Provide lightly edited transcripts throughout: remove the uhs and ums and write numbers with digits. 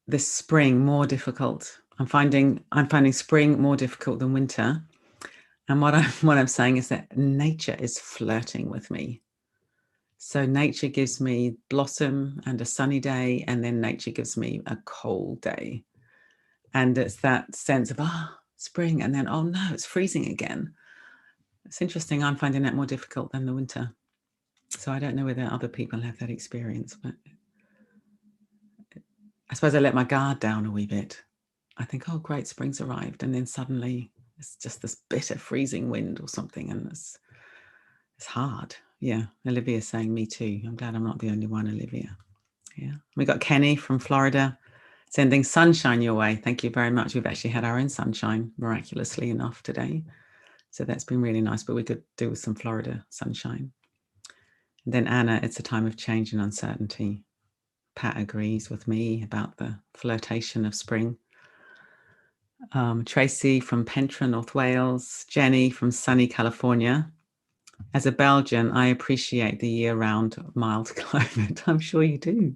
this spring more difficult. I'm finding spring more difficult than winter. And what I'm saying is that nature is flirting with me. So nature gives me blossom and a sunny day, and then nature gives me a cold day. And it's that sense of, spring, and then, oh no, it's freezing again. It's interesting. I'm finding that more difficult than the winter. So I don't know whether other people have that experience, but I suppose I let my guard down a wee bit. I think, oh, great, spring's arrived. And then suddenly it's just this bitter freezing wind or something. And it's hard. Yeah. Olivia's saying me too. I'm glad I'm not the only one, Olivia. Yeah. We got Kenny from Florida sending sunshine your way. Thank you very much. We've actually had our own sunshine, miraculously enough, today. So that's been really nice, but we could do with some Florida sunshine. And then Anna, it's a time of change and uncertainty. Pat agrees with me about the flirtation of spring. Tracy from Pentra, North Wales. Jenny from sunny California. As a Belgian, I appreciate the year-round mild climate. I'm sure you do.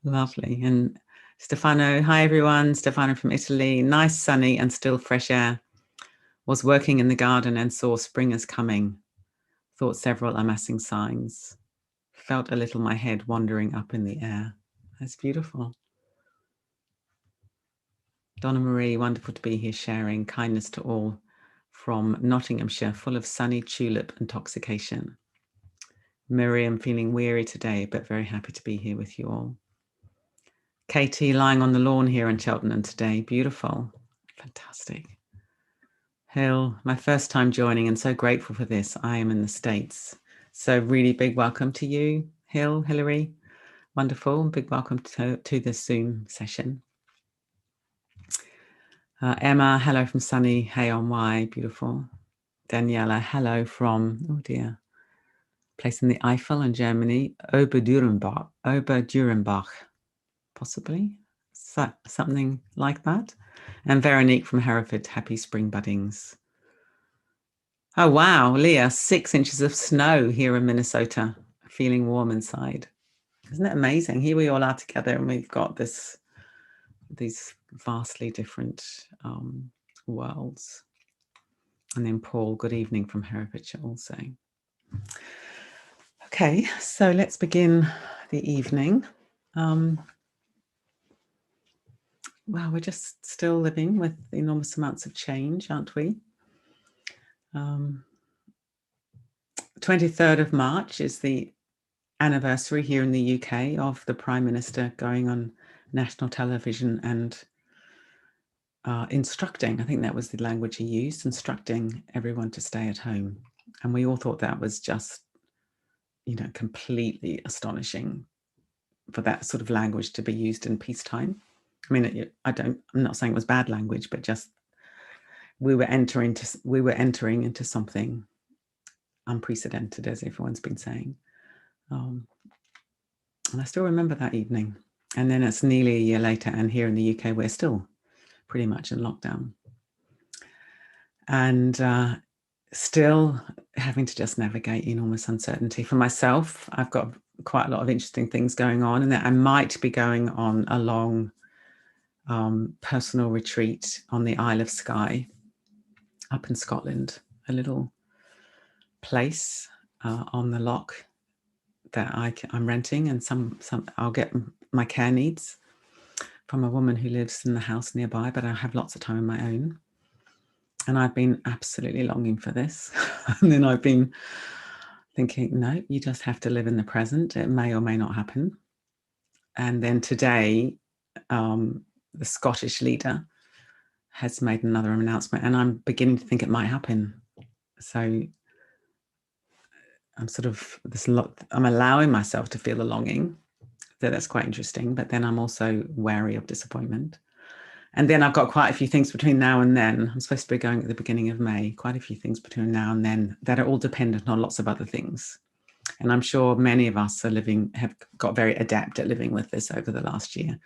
Lovely. And Stefano, hi everyone. Stefano from Italy. Nice, sunny and still fresh air. Was working in the garden and saw spring is coming. Thought several amassing signs. Felt a little my head wandering up in the air. That's beautiful. Donna Marie, wonderful to be here sharing kindness to all from Nottinghamshire, full of sunny tulip intoxication. Miriam, feeling weary today, but very happy to be here with you all. Katie, lying on the lawn here in Cheltenham today. Beautiful. Fantastic. Hill, my first time joining and so grateful for this. I am in the States. So really big welcome to you, Hill, Hillary. Wonderful. Big welcome to this Zoom session. Emma, hello from sunny Hay on Wye. Beautiful. Daniela, hello from, oh dear, place in the Eifel in Germany. Oberdurenbach, possibly. Something like that. And Veronique from Hereford, happy spring buddings. Oh, wow, Leah, 6 inches of snow here in Minnesota, feeling warm inside. Isn't it amazing? Here we all are together and we've got these vastly different worlds. And then Paul, good evening from Herefordshire also. Okay, so let's begin the evening. Well, we're just still living with enormous amounts of change, aren't we? 23rd of March is the anniversary here in the UK of the Prime Minister going on national television and instructing, I think that was the language he used, instructing everyone to stay at home. And we all thought that was just, completely astonishing for that sort of language to be used in peacetime. I mean, I'm not saying it was bad language, but just we were entering into something unprecedented, as everyone's been saying. And I still remember that evening. And then it's nearly a year later, and here in the UK, we're still pretty much in lockdown. And still having to just navigate enormous uncertainty. For myself, I've got quite a lot of interesting things going on, and that I might be going on a long personal retreat on the Isle of Skye up in Scotland, a little place on the loch that I'm renting, and some I'll get my care needs from a woman who lives in the house nearby, but I have lots of time of my own. And I've been absolutely longing for this. And then I've been thinking, no, you just have to live in the present. It may or may not happen. And then today, the Scottish leader has made another announcement, and I'm beginning to think it might happen. So I'm allowing myself to feel a longing. So that's quite interesting. But then I'm also wary of disappointment. And then I've got quite a few things between now and then. I'm supposed to be going at the beginning of May, quite a few things between now and then that are all dependent on lots of other things. And I'm sure many of us have got very adept at living with this over the last year.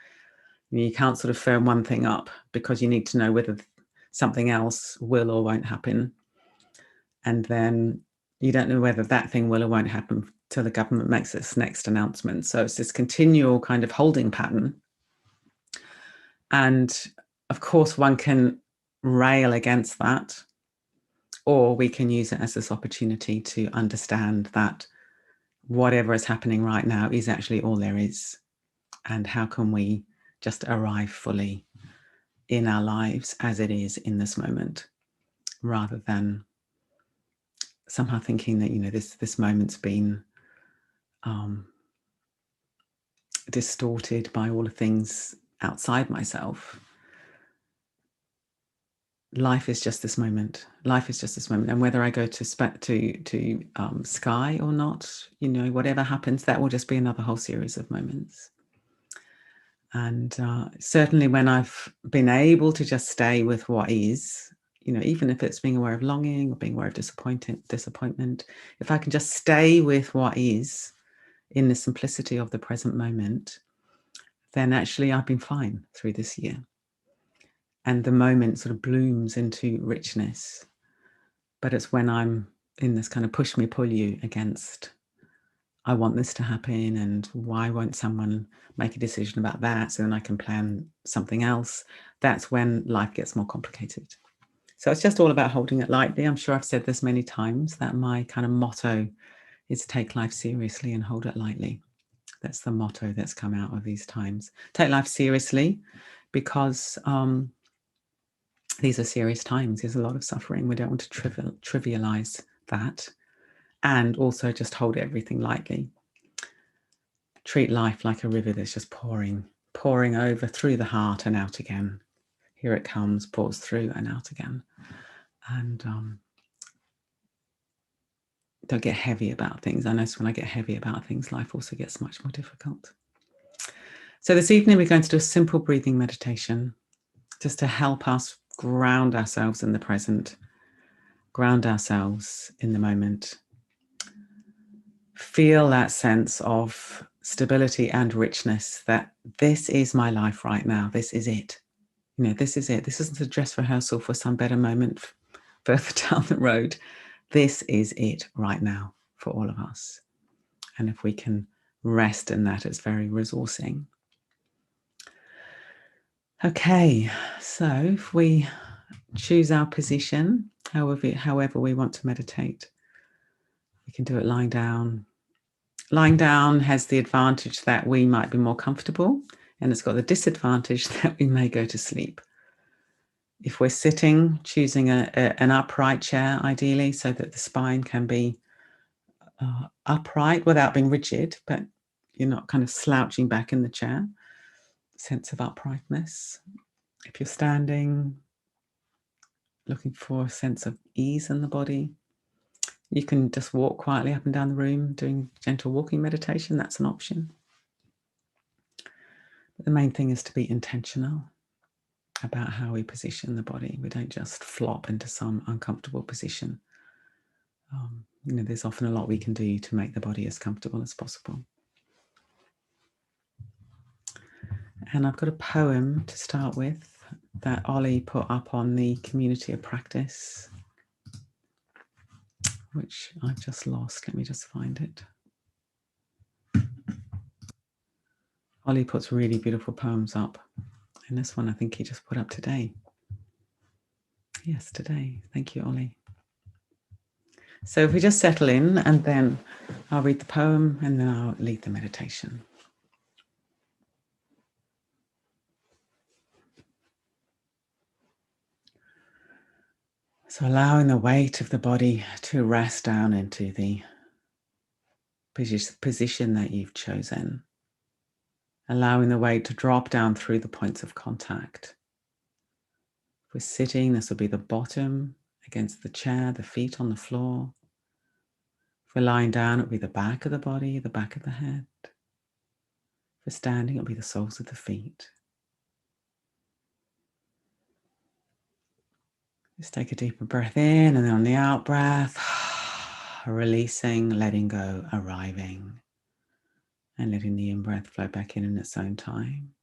You can't sort of firm one thing up because you need to know whether something else will or won't happen. And then you don't know whether that thing will or won't happen till the government makes its next announcement. So it's this continual kind of holding pattern. And of course, one can rail against that, or we can use it as this opportunity to understand that whatever is happening right now is actually all there is. And how can we just arrive fully in our lives as it is in this moment, rather than somehow thinking that, this moment's been distorted by all the things outside myself. Life is just this moment. Life is just this moment, and whether I go to sky or not, whatever happens, that will just be another whole series of moments. And certainly, when I've been able to just stay with what is, even if it's being aware of longing or being aware of disappointment, if I can just stay with what is in the simplicity of the present moment, then actually I've been fine through this year. And the moment sort of blooms into richness. But it's when I'm in this kind of push me, pull you against, I want this to happen, and why won't someone make a decision about that so then I can plan something else? That's when life gets more complicated. So it's just all about holding it lightly. I'm sure I've said this many times, that my kind of motto is take life seriously and hold it lightly. That's the motto that's come out of these times. Take life seriously because these are serious times. There's a lot of suffering. We don't want to trivialize that. And also just hold everything lightly. Treat life like a river that's just pouring over through the heart and out again. Here it comes, pours through and out again. And don't get heavy about things. I notice when I get heavy about things, life also gets much more difficult. So this evening, we're going to do a simple breathing meditation just to help us ground ourselves in the present, ground ourselves in the moment. Feel that sense of stability and richness, that this is my life right now. This is it. This is it. This isn't a dress rehearsal for some better moment further down the road. This is it right now for all of us. And if we can rest in that, it's very resourcing. Okay, so if we choose our position, however we want to meditate, we can do it lying down. Lying down has the advantage that we might be more comfortable, and it's got the disadvantage that we may go to sleep. If we're sitting, choosing an upright chair, ideally, so that the spine can be upright without being rigid, but you're not kind of slouching back in the chair. Sense of uprightness. If you're standing, looking for a sense of ease in the body, you can just walk quietly up and down the room, doing gentle walking meditation. That's an option. But the main thing is to be intentional about how we position the body. We don't just flop into some uncomfortable position. There's often a lot we can do to make the body as comfortable as possible. And I've got a poem to start with that Ollie put up on the community of practice, which I've just lost. Let me just find it. Ollie puts really beautiful poems up. And this one I think he just put up today. Yes, today. Thank you, Ollie. So if we just settle in, and then I'll read the poem and then I'll lead the meditation. So allowing the weight of the body to rest down into the position that you've chosen. Allowing the weight to drop down through the points of contact. If we're sitting, this will be the bottom against the chair, the feet on the floor. If we're lying down, it'll be the back of the body, the back of the head. If we're standing, it'll be the soles of the feet. Just take a deeper breath in, and then on the out breath, releasing, letting go, arriving, and letting the in-breath flow back in its own time.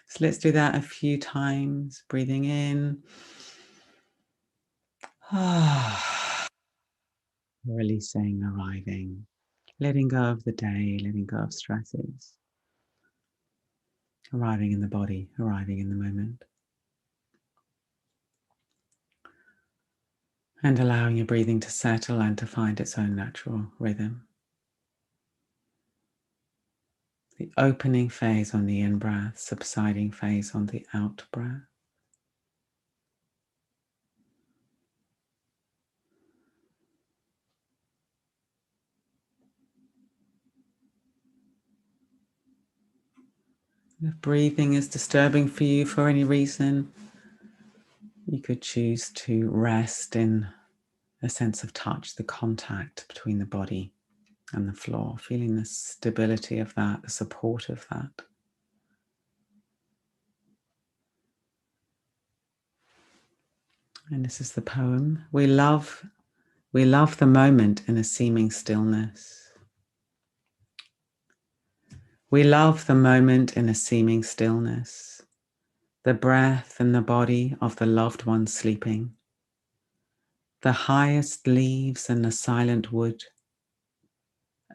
So let's do that a few times, breathing in, releasing, arriving, letting go of the day, letting go of stresses, arriving in the body, arriving in the moment, and allowing your breathing to settle and to find its own natural rhythm. The opening phase on the in-breath, subsiding phase on the out-breath. If breathing is disturbing for you for any reason, you could choose to rest in a sense of touch, the contact between the body and the floor, feeling the stability of that, the support of that. And this is the poem. We love the moment in a seeming stillness. We love the moment in a seeming stillness, the breath and the body of the loved one sleeping, the highest leaves and the silent wood,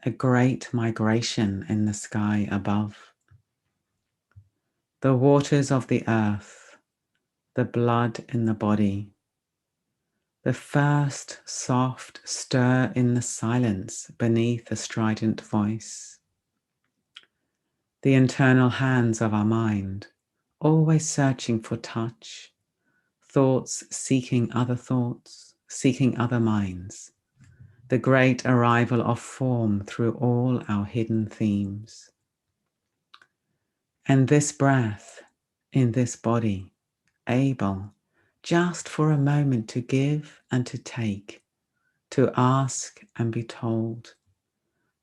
a great migration in the sky above, the waters of the earth, the blood in the body, the first soft stir in the silence beneath a strident voice, the internal hands of our mind, always searching for touch, thoughts seeking other thoughts, seeking other minds, the great arrival of form through all our hidden themes. And this breath in this body, able just for a moment to give and to take, to ask and be told,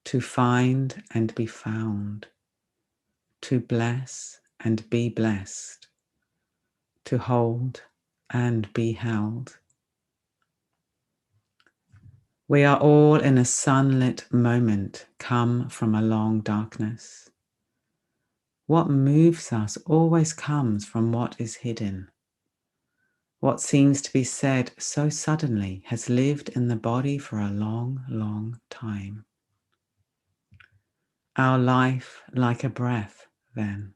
to find and be found, to bless and be blessed, to hold and be held. We are all in a sunlit moment come from a long darkness. What moves us always comes from what is hidden. What seems to be said so suddenly has lived in the body for a long, long time. Our life like a breath, then,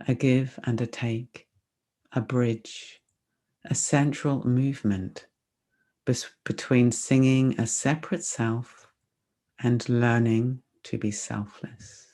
a give and a take, a bridge, a central movement between singing a separate self and learning to be selfless.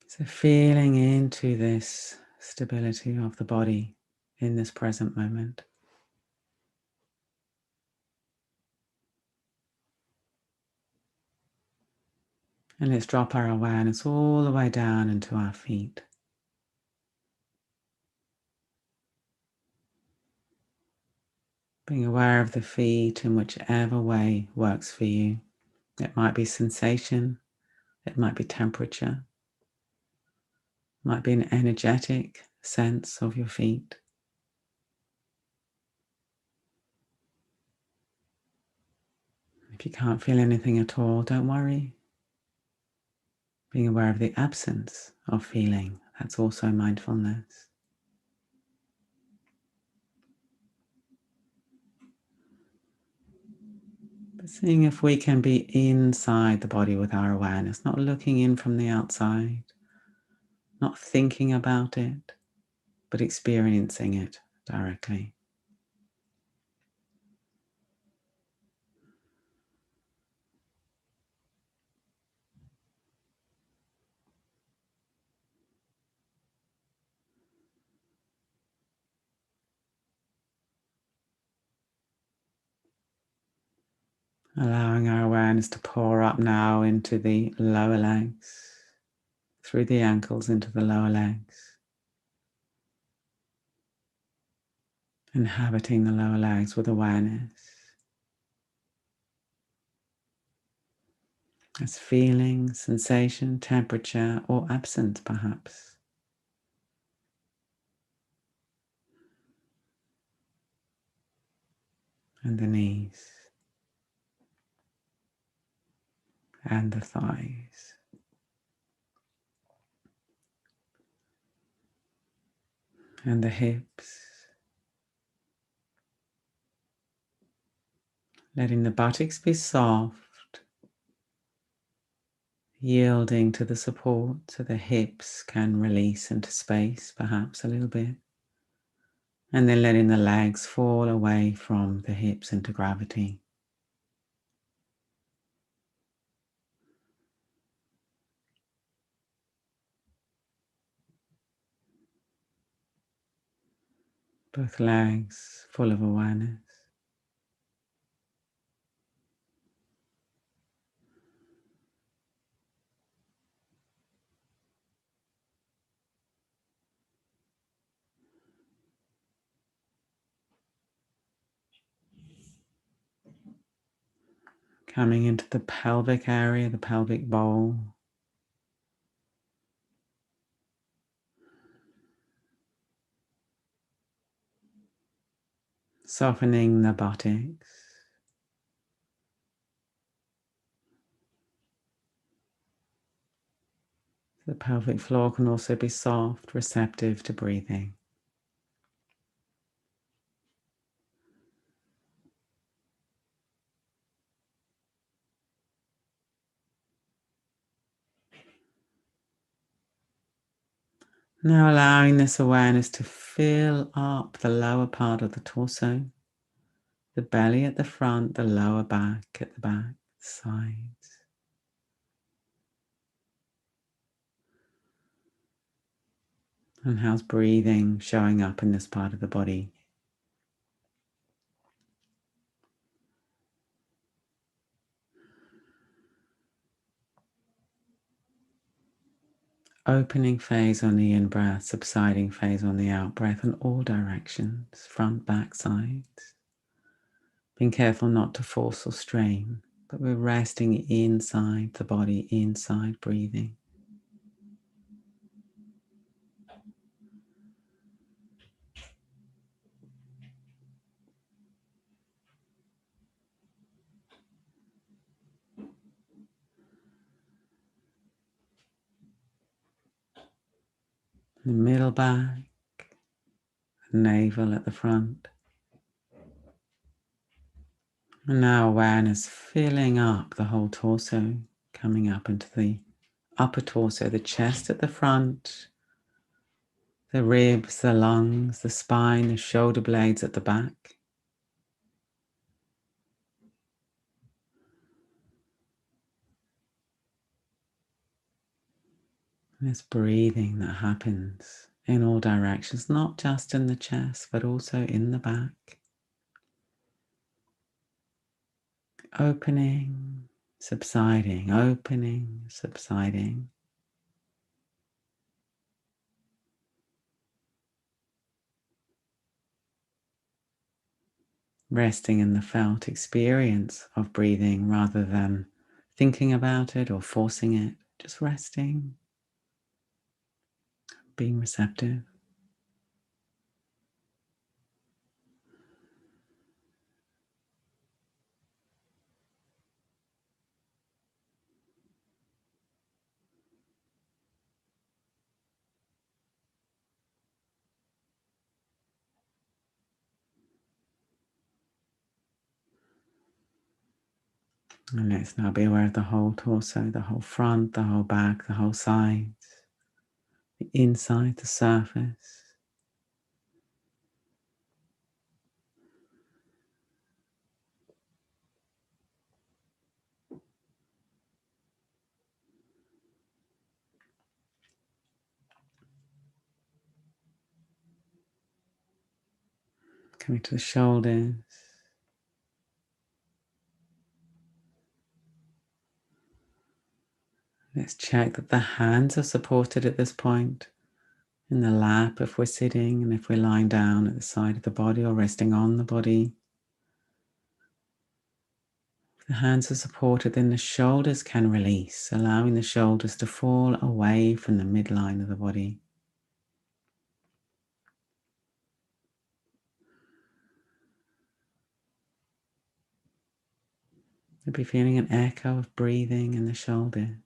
So feeling into this stability of the body in this present moment. And let's drop our awareness all the way down into our feet. Being aware of the feet in whichever way works for you. It might be sensation, it might be temperature, it might be an energetic sense of your feet. If you can't feel anything at all, don't worry. Being aware of the absence of feeling, that's also mindfulness. But seeing if we can be inside the body with our awareness, not looking in from the outside, not thinking about it, but experiencing it directly. Allowing our awareness to pour up now into the lower legs, through the ankles into the lower legs, inhabiting the lower legs with awareness. As feeling, sensation, temperature, or absence perhaps. And the knees. and the thighs. And the hips. Letting the buttocks be soft, yielding to the support so the hips can release into space, perhaps a little bit. And then letting the legs fall away from the hips into gravity. Both legs full of awareness. Coming into the pelvic area, the pelvic bowl. Softening the buttocks. The pelvic floor can also be soft, receptive to breathing. Now allowing this awareness to fill up the lower part of the torso, the belly at the front, the lower back at the back, sides. And how's breathing showing up in this part of the body? Opening phase on the in-breath, subsiding phase on the out-breath in all directions, front, back, sides. Being careful not to force or strain, but we're resting inside the body, inside breathing. The middle back, navel at the front. And now awareness filling up the whole torso, coming up into the upper torso, the chest at the front, the ribs, the lungs, the spine, the shoulder blades at the back. This breathing that happens in all directions, not just in the chest, but also in the back. Opening, subsiding, opening, subsiding. Resting in the felt experience of breathing rather than thinking about it or forcing it. Just resting, being receptive. And let's now be aware of the whole torso, the whole front, the whole back, the whole sides, the inside, the surface. Coming to the shoulders. Let's check that the hands are supported at this point in the lap if we're sitting, and if we're lying down at the side of the body or resting on the body. If the hands are supported, then the shoulders can release, allowing the shoulders to fall away from the midline of the body. Maybe feeling an echo of breathing in the shoulders.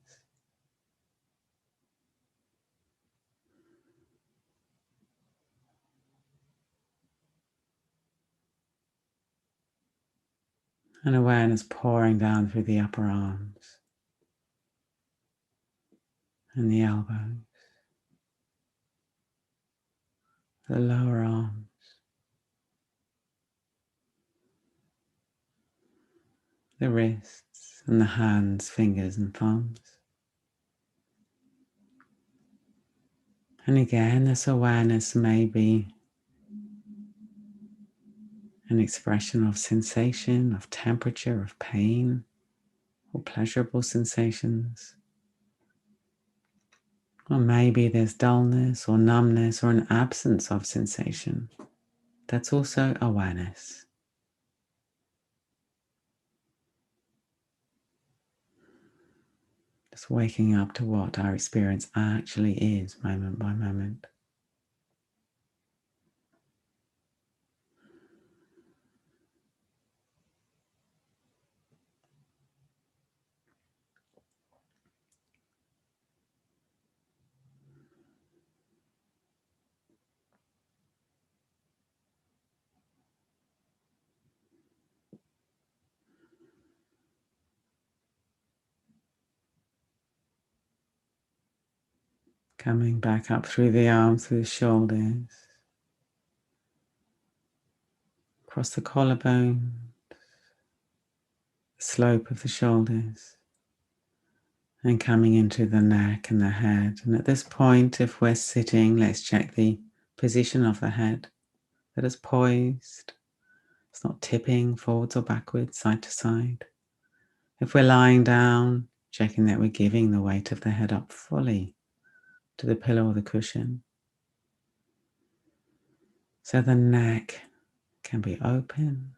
And awareness pouring down through the upper arms and the elbows, the lower arms, the wrists and the hands, fingers and thumbs. And again, this awareness may be an expression of sensation, of temperature, of pain, or pleasurable sensations. Or maybe there's dullness or numbness or an absence of sensation. That's also awareness. Just waking up to what our experience actually is, moment by moment. Coming back up through the arms, through the shoulders, across the collarbone, the slope of the shoulders, and coming into the neck and the head. And at this point, if we're sitting, let's check the position of the head, that is poised. It's not tipping forwards or backwards, side to side. If we're lying down, checking that we're giving the weight of the head up fully to the pillow or the cushion. So the neck can be open,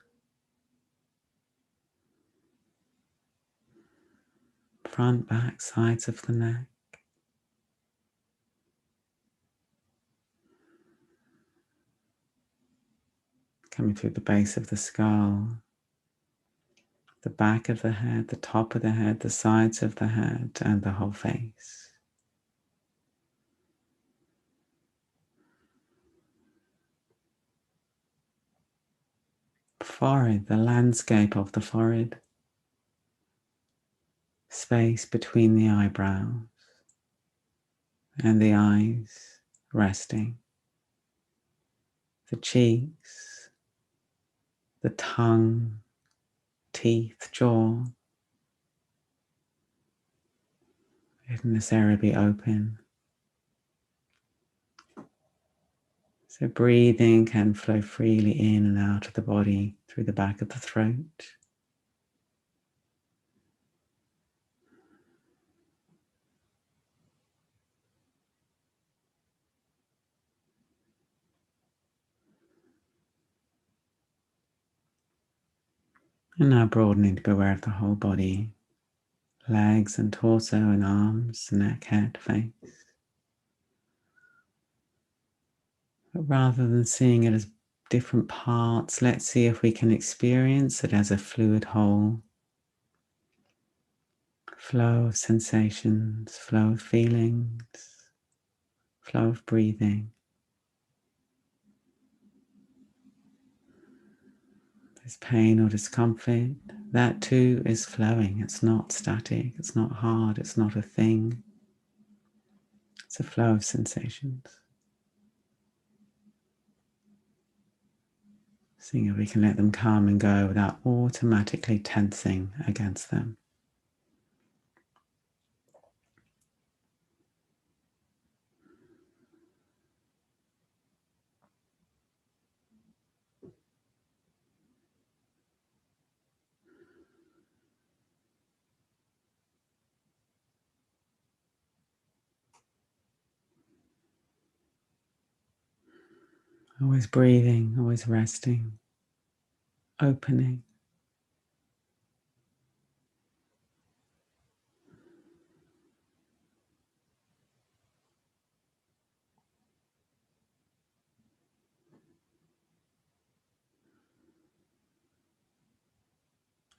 front, back, sides of the neck. Coming through the base of the skull, the back of the head, the top of the head, the sides of the head, and the whole face. Forehead, the landscape of the forehead, space between the eyebrows and the eyes resting, the cheeks, the tongue, teeth, jaw. Letting this area be open. So breathing can flow freely in and out of the body through the back of the throat. And now broadening to be aware of the whole body, legs and torso and arms, neck, head, face. But rather than seeing it as different parts, let's see if we can experience it as a fluid whole. Flow of sensations, flow of feelings, flow of breathing. There's pain or discomfort, that too is flowing. It's not static, it's not hard, it's not a thing. It's a flow of sensations. Seeing if we can let them come and go without automatically tensing against them. Always breathing, always resting, opening.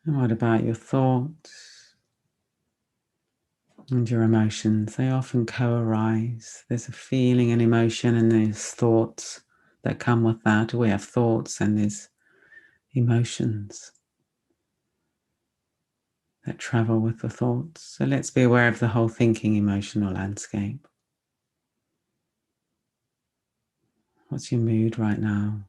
And what about your thoughts and your emotions? They often co-arise. There's a feeling and emotion, and there's thoughts that come with that. We have thoughts and there's emotions that travel with the thoughts. So let's be aware of the whole thinking emotional landscape. What's your mood right now?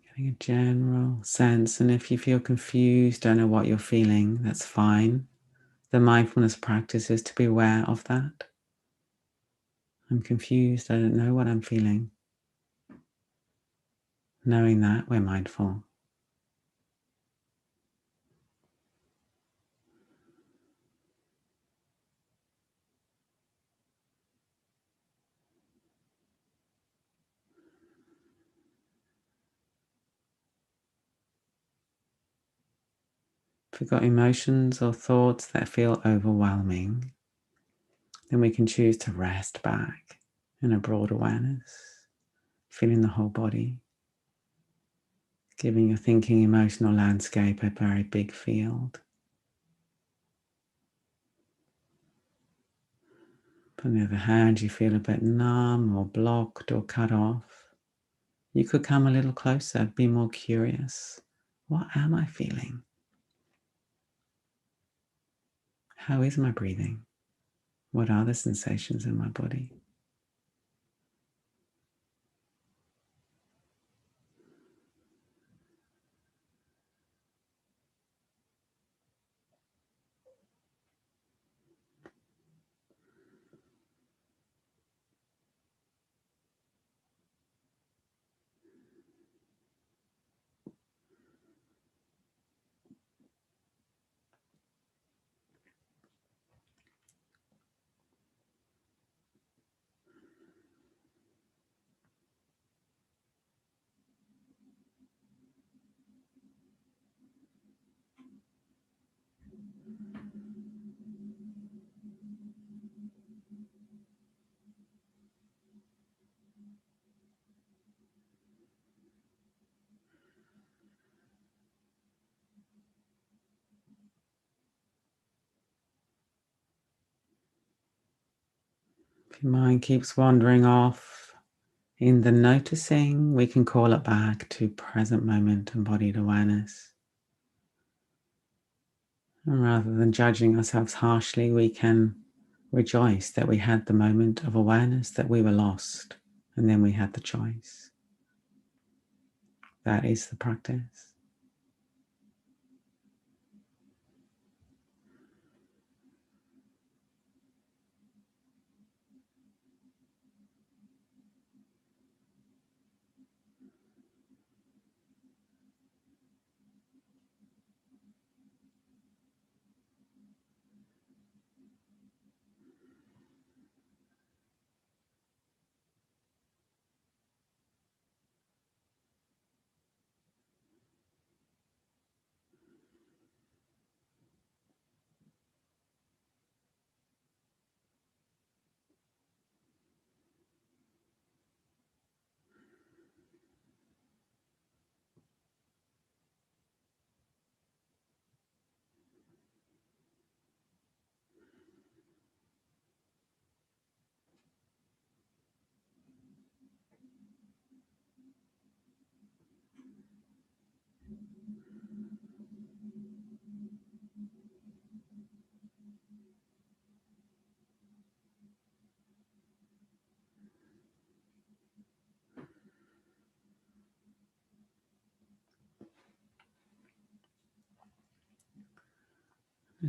Getting a general sense, and if you feel confused, don't know what you're feeling, that's fine. The mindfulness practice is to be aware of that. I'm confused, I don't know what I'm feeling. Knowing that, we're mindful. If we've got emotions or thoughts that feel overwhelming, then we can choose to rest back in a broad awareness, feeling the whole body, giving your thinking emotional landscape a very big field. On the other hand, you feel a bit numb or blocked or cut off, you could come a little closer, be more curious. What am I feeling? How is my breathing? What are the sensations in my body? If your mind keeps wandering off, in the noticing, we can call it back to present moment embodied awareness. And rather than judging ourselves harshly, we can rejoice that we had the moment of awareness that we were lost, and then we had the choice. That is the practice.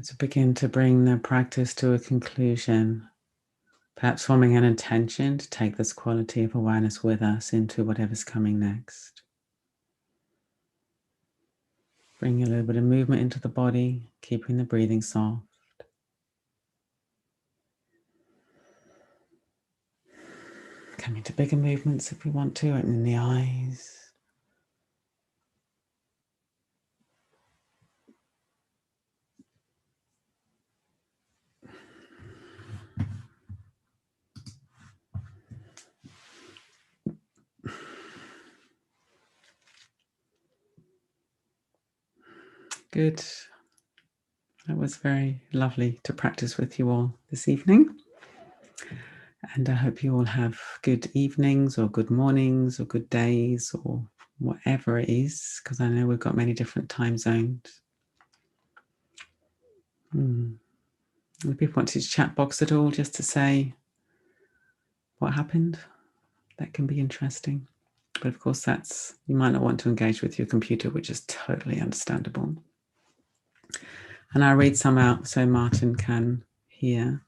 To begin to bring the practice to a conclusion, perhaps forming an intention to take this quality of awareness with us into whatever's coming next. Bring a little bit of movement into the body, keeping the breathing soft. Coming to bigger movements if we want to, opening the eyes. Good. That was very lovely to practice with you all this evening. And I hope you all have good evenings or good mornings or good days or whatever it is, because I know we've got many different time zones. If people want to use chat box at all just to say what happened, that can be interesting. But of course, you might not want to engage with your computer, which is totally understandable. And I'll read some out so Martin can hear.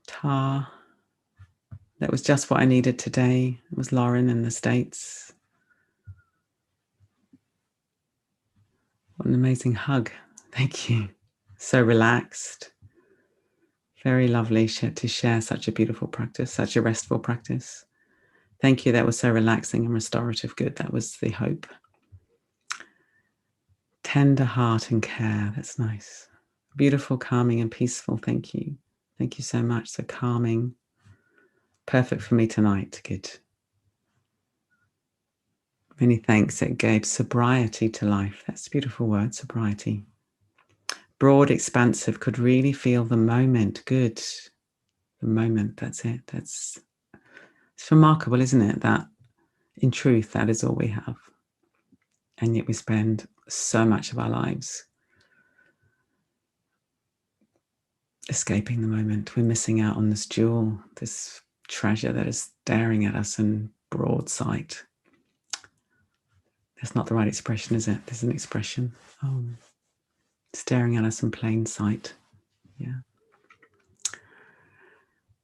Ta. That was just what I needed today. It was Lauren in the States. What an amazing hug. Thank you. So relaxed. Very lovely to share such a beautiful practice, such a restful practice. Thank you. That was so relaxing and restorative. Good. That was the hope. Tender heart and care. That's nice. Beautiful, calming, and peaceful. Thank you. Thank you so much. So calming. Perfect for me tonight. Good. Many thanks. It gave sobriety to life. That's a beautiful word, sobriety. Broad, expansive, could really feel the moment. Good. The moment. That's it. It's remarkable, isn't it? That in truth, that is all we have. And yet we spend so much of our lives escaping the moment. We're missing out on this jewel, this treasure that is staring at us in broad sight. That's not the right expression, is it? There's an expression. Staring at us in plain sight. Yeah.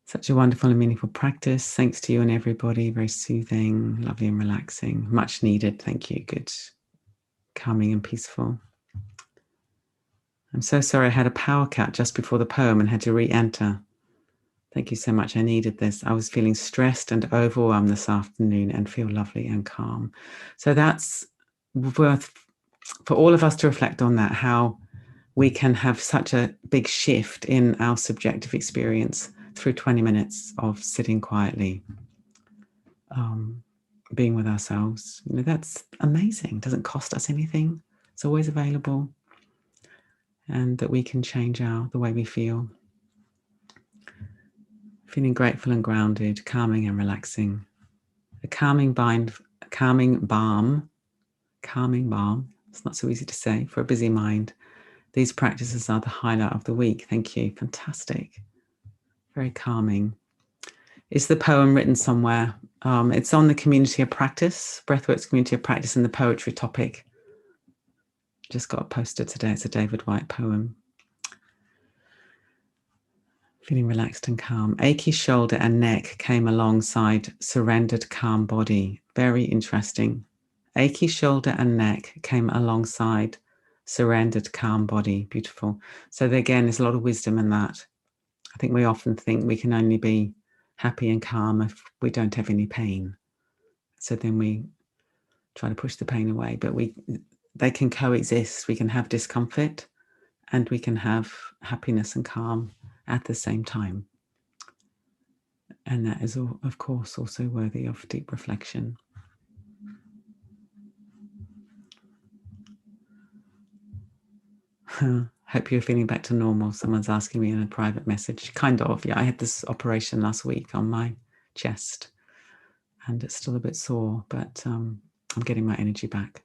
Such a wonderful and meaningful practice. Thanks to you and everybody. Very soothing, lovely and relaxing. Much needed. Thank you. Good. Calming and peaceful. I'm so sorry I had a power cut just before the poem and had to re-enter. Thank you so much. I needed this. I was feeling stressed and overwhelmed this afternoon and feel lovely and calm. So that's worth for all of us to reflect on that, how we can have such a big shift in our subjective experience through 20 minutes of sitting quietly, being with ourselves. That's amazing. It doesn't cost us anything. It's always available. And that we can change the way we feel. Feeling grateful and grounded, calming and relaxing. A calming balm. It's not so easy to say for a busy mind. These practices are the highlight of the week. Thank you. Fantastic. Very calming. Is the poem written somewhere? It's on the Community of Practice, Breathworks Community of Practice, in the poetry topic. Just got it posted today. It's a David White poem. Feeling relaxed and calm. Achy shoulder and neck came alongside surrendered calm body. Very interesting. Achy shoulder and neck came alongside surrendered calm body. Beautiful. So again, there's a lot of wisdom in that. I think we often think we can only be happy and calm if we don't have any pain. So then we try to push the pain away, but they can coexist. We can have discomfort and we can have happiness and calm at the same time. And that is, of course, also worthy of deep reflection. Hope you're feeling back to normal. Someone's asking me in a private message. Kind of, yeah. I had this operation last week on my chest and it's still a bit sore, but I'm getting my energy back.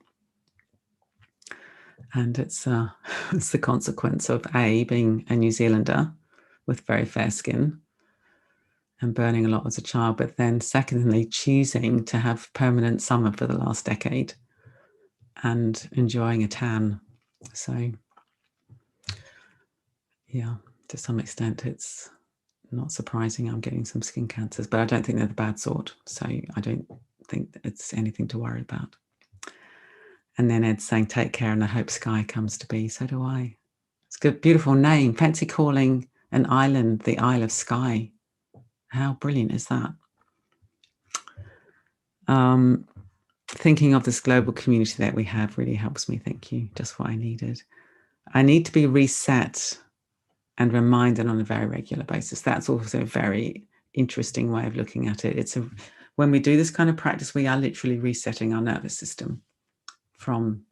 And it's the consequence of being a New Zealander with very fair skin and burning a lot as a child, but then secondly, choosing to have permanent summer for the last decade and enjoying a tan. So yeah, to some extent, it's not surprising I'm getting some skin cancers, but I don't think they're the bad sort. So I don't think it's anything to worry about. And then Ed's saying, take care, and I hope Skye comes to be. So do I. It's a good, beautiful name. Fancy calling an island the Isle of Skye. How brilliant is that? Thinking of this global community that we have really helps me. Thank you. Just what I needed. I need to be reset and reminded on a very regular basis. That's also a very interesting way of looking at it. When we do this kind of practice, we are literally resetting our nervous system from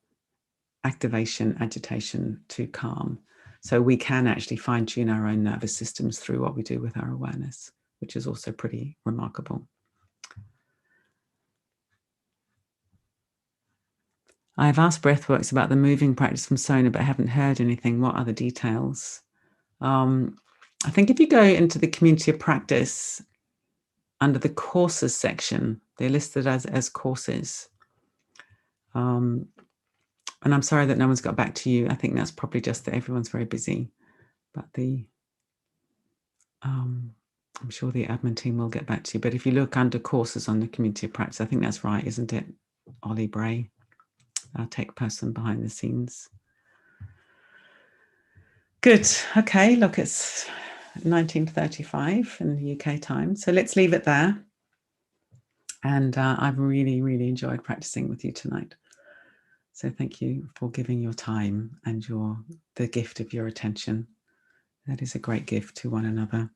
activation, agitation to calm. So we can actually fine tune our own nervous systems through what we do with our awareness, which is also pretty remarkable. I've asked Breathworks about the moving practice from Sona, but haven't heard anything. What are the details? I think if you go into the community of practice under the courses section, they're listed as courses. And I'm sorry that no one's got back to you. I think that's probably just that everyone's very busy. But I'm sure the admin team will get back to you. But if you look under courses on the community of practice, I think that's right, isn't it? Ollie Bray, our tech person behind the scenes. Good. Okay, look, it's 19:35 in the UK time. So let's leave it there. And I've really, really enjoyed practicing with you tonight. So thank you for giving your time and the gift of your attention. That is a great gift to one another.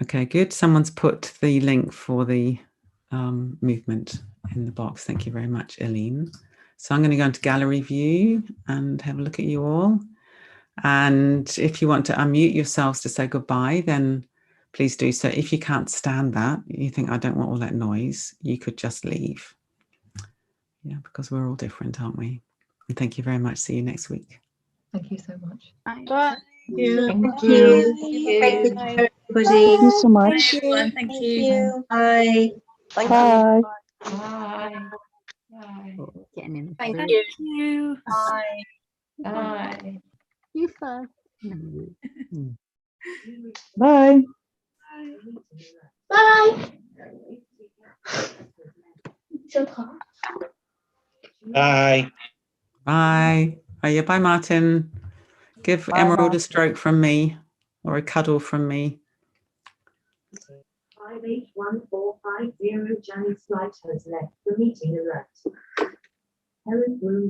Okay, good. Someone's put the link for the movement in the box. Thank you very much, Eileen. So I'm going to go into gallery view and have a look at you all. And if you want to unmute yourselves to say goodbye, then please do so. If you can't stand that, you think, I don't want all that noise, you could just leave. Yeah, because we're all different, aren't we? And thank you very much. See you next week. Thank you so much. Bye. Thank you. Thank you. Thank you, Bye. everybody. Thank you so much. Thank you. Bye. Bye. Bye. Bye. Bye. Getting in. Thank you. Bye. Bye. You first. Bye. Bye. Bye. Bye. Oh, yeah, bye, Martin. Give Bye, Emerald Martin. a stroke from me or a cuddle from me. 581450, Janice Light has left the meeting alert. Helen Bloom.